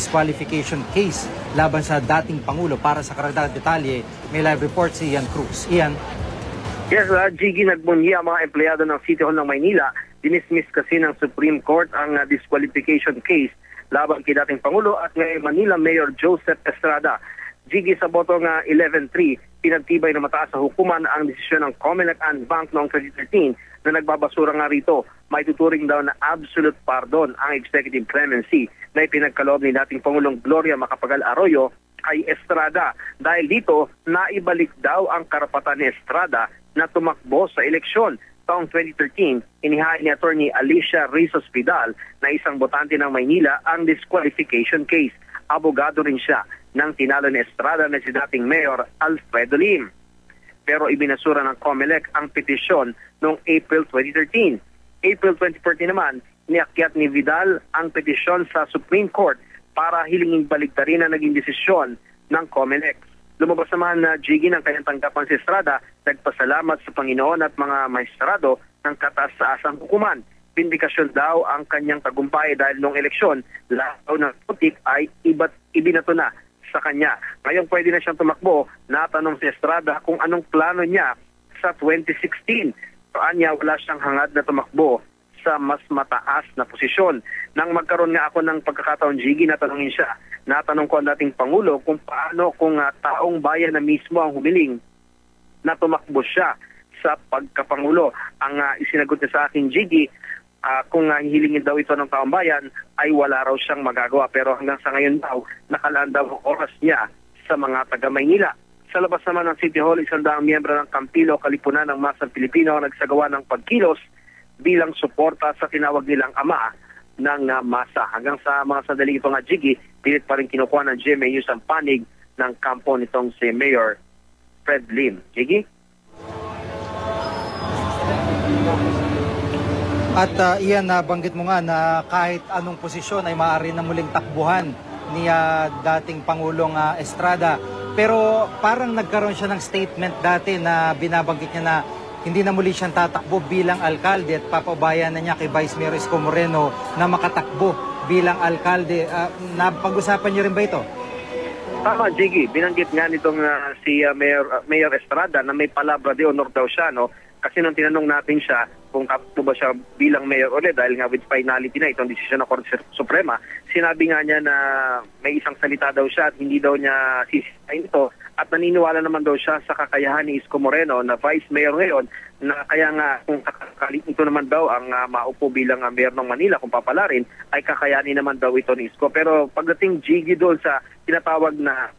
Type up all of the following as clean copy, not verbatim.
disqualification case laban sa dating Pangulo. Para sa karagdagang detalye, may live report si Ian Cruz. Ian? Yes, Jiggy, nagbunyi ang mga empleyado ng City Hall ng Maynila. Dinismiss kasi ng Supreme Court ang disqualification case laban kay dating Pangulo at ngayon Manila Mayor Joseph Estrada. Jiggy, sa botong 11-3, pinagtibay na mataas sa hukuman ang desisyon ng Comelec and Bank noong 2013 na nagbabasura nga rito. May tuturing daw na absolute pardon ang executive clemency na ipinagkaloob ni dating Pangulong Gloria Macapagal Arroyo kay Estrada. Dahil dito, naibalik daw ang karapatan ni Estrada na tumakbo sa eleksyon. Taong 2013, inihain ni Attorney Alicia Rizos Vidal na isang botante ng Maynila ang disqualification case. Abogado rin siya ng tinalo ni Estrada na si dating Mayor Alfredo Lim. Pero ibinasura ng Comelec ang petisyon noong April 2013. April 2014 naman, niakyat ni Vidal ang petisyon sa Supreme Court para hilingin baliktarin ang naging desisyon ng Comelec. Lumabas naman na Jiggy ng kanyang tanggapan si Estrada, nagpasalamat sa Panginoon at mga maestrado ng kataas-taasang hukuman. Pindikasyon daw ang kanyang tagumpay dahil noong eleksyon, lahat ng putik ay ibinato na sa kanya. Ngayon pwede na siyang tumakbo. Natanong si Estrada kung anong plano niya sa 2016. Saan niya wala siyang hangad na tumakbo sa mas mataas na posisyon. Nang magkaroon nga ako ng pagkakataon, Jiggy, natanongin siya. Natanong ko ang dating Pangulo kung paano kung taong bayan na mismo ang humiling na tumakbo siya sa pagkapangulo. Ang isinagot niya sa akin, Jiggy, kung hihilingin daw ito ng taong bayan, ay wala raw siyang magagawa. Pero hanggang sa ngayon daw, nakalaan daw ang oras niya sa mga taga-Maynila. Sa labas naman ng City Hall, 100 miyembro ng Kampilo, Kalipunan ng Masang Pilipino ang nagsagawa ng pagkilos bilang suporta sa tinawag nilang ama ng masa. Hanggang sa mga sandali ito nga, Jiggy, pilit pa rin kinukuha ng GMA News ang panig ng kampo nitong si Mayor Fred Lim. Jiggy? At Ian, nabanggit mo nga na kahit anong posisyon ay maaari na muling takbuhan ni dating Pangulong Estrada. Pero parang nagkaroon siya ng statement dati na binabanggit niya na hindi na muli siyang tatakbo bilang alkalde at papabayan na niya kay Vice Mayor Isko Moreno na makatakbo bilang alkalde. Napag-usapan niyo rin ba ito? Tama, Jiggy. Binanggit nga nitong si Mayor Estrada na may palabra de honor daw siya, no? Kasi nung tinanong natin siya kung takbo ba siya bilang mayor ulit dahil nga with finality na itong desisyon ng Korte Suprema, sinabi nga niya na may isang salita daw siya at hindi daw niya sisisain ito at naniniwala naman daw siya sa kakayahan ni Isko Moreno na vice mayor ngayon na kaya nga kung ito naman daw ang maupo bilang mayor ng Manila kung papalarin ay kakayanin naman daw ito ni Isko. Pero pagdating, Jiggy, doon sa tinatawag na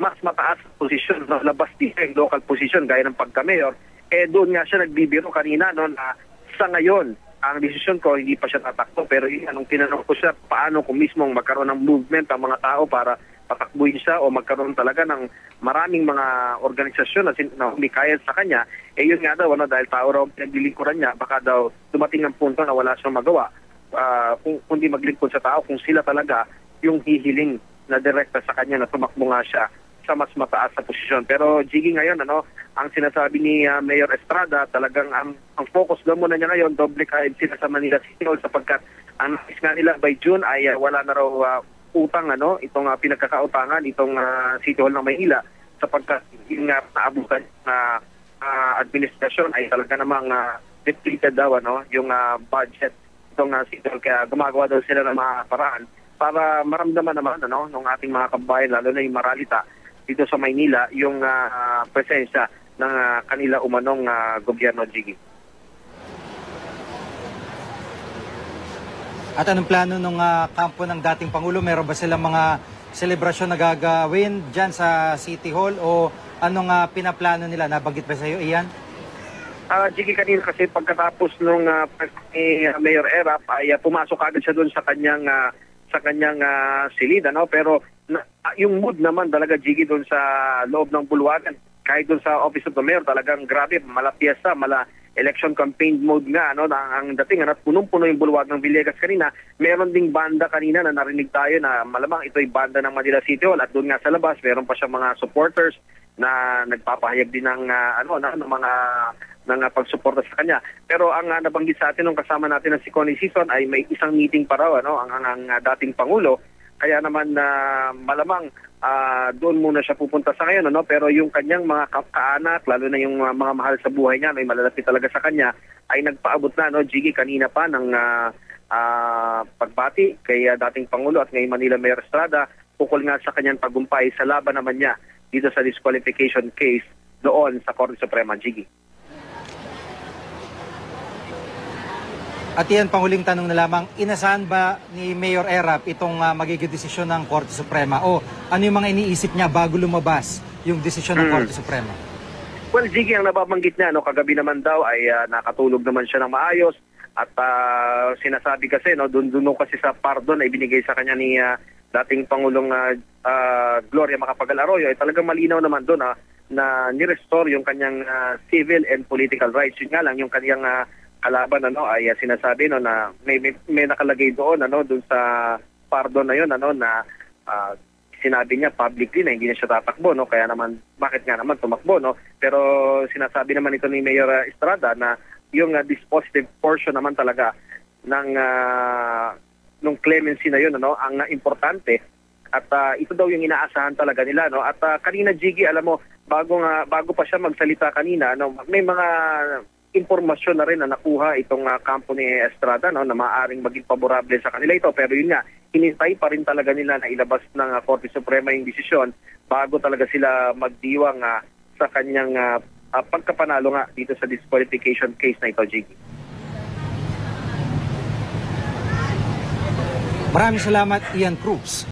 mas mataas posisyon, no, labas din yung local position gaya ng pagka-mayor, doon nga siya nagbibiro kanina, no, na sa ngayon ang desisyon ko hindi pa siya tatakbo, pero anong tinanong ko siya paano kung mismong magkaroon ng movement ang mga tao para patakbuhin siya o magkaroon talaga ng maraming mga organisasyon na humikayat sa kanya, yun nga daw, dahil tao raw pinaglilingkuran niya, baka daw dumating ang punto na wala siyang magawa kung di maglingkod sa tao, kung sila talaga yung hihiling na direkta sa kanya na tumakbo nga siya sa mas mataas na posisyon. Pero Jiggy, ngayon, ang sinasabi ni Mayor Estrada, talagang ang focus daw muna niya ngayon, doble kahit sila sa Manila City Hall sapagkat ang nais nga nila by June ay wala na raw utang, itong pinagkakautangan, itong City Hall ng Maynila sapagkat yung naabutan na administrasyon ay talaga namang depleted daw yung budget itong City Hall. Kaya gumagawa daw sila ng mga paraan para maramdaman naman ng ating mga kabayan, lalo na yung Maralita dito sa Maynila, yung presensya ng kanila umanong gobyerno, Jiggy. At anong plano ng kampo ng dating Pangulo? Meron ba silang mga selebrasyon na gagawin dyan sa City Hall o anong pinaplano nila? Nabanggit ba sa iyo, Ian? Jiggy, kanina kasi pagkatapos nung Mayor Erap ay pumasok agad siya doon sa kanyang silid, pero yung mood naman talaga, Jiggy, doon sa loob ng bulwagan, kahit doon sa Office of the Mayor, talagang grabe, mala piyesta, mala election campaign mode nga, ang dating, at punong-puno yung bulwag ng Villegas kanina. Meron ding banda kanina na narinig tayo na malamang ito'y banda ng Manila City Hall, at doon nga sa labas, meron pa siyang mga supporters na nagpapahayag din ng mga pagsuporta sa kanya. Pero ang nabanggit sa atin nung kasama natin na si Connie Season ay may isang meeting pa raw ang dating Pangulo kaya naman na malamang doon muna siya pupunta sa ngayon, ano? Pero yung kanyang mga kaanak, lalo na yung mga mahal sa buhay niya, may malalapit talaga sa kanya, ay nagpaabot na, no, Jiggy, kanina pa ng pagbati kay dating Pangulo at ngayon Manila Mayor Estrada, ukol nga sa kanyang tagumpay sa laban naman niya dito sa disqualification case doon sa Korte Suprema, Jiggy. At yan, panghuling tanong na lamang, inasahan ba ni Mayor Erap itong magiging desisyon ng Korte Suprema? O ano yung mga iniisip niya bago lumabas yung desisyon ng Korte Suprema? Well, Jiggy, ang nababanggit niya, no, kagabi naman daw ay nakatulog naman siya ng maayos at sinasabi kasi, no, doon kasi sa pardon na ibinigay sa kanya ni dating Pangulong Gloria Macapagal Arroyo ay talagang malinaw naman doon na ni-restore yung kanyang civil and political rights. Yun nga lang, yung kanyang kalaban ay sinasabi na may nakalagay doon doon sa pardon na yun na sinabi niya publicly na hindi na siya tatakbo, kaya naman bakit nga naman tumakbo, pero sinasabi naman ito ni Mayor Estrada na yung dispositive portion naman talaga ng nung clemency na yun ang importante at ito daw yung inaasahan talaga nila, at kanina, Jiggy, alam mo, bago pa siya magsalita kanina, may mga impormasyon na rin na nakuha itong kampo ni Estrada na maaaring maging paborable sa kanila ito. Pero yun nga, hinintay pa rin talaga nila na ilabas ng Korte Suprema yung desisyon bago talaga sila magdiwang sa kanyang pagkapanalo nga dito sa disqualification case na ito, Jiggy. Maraming salamat, Ian Cruz.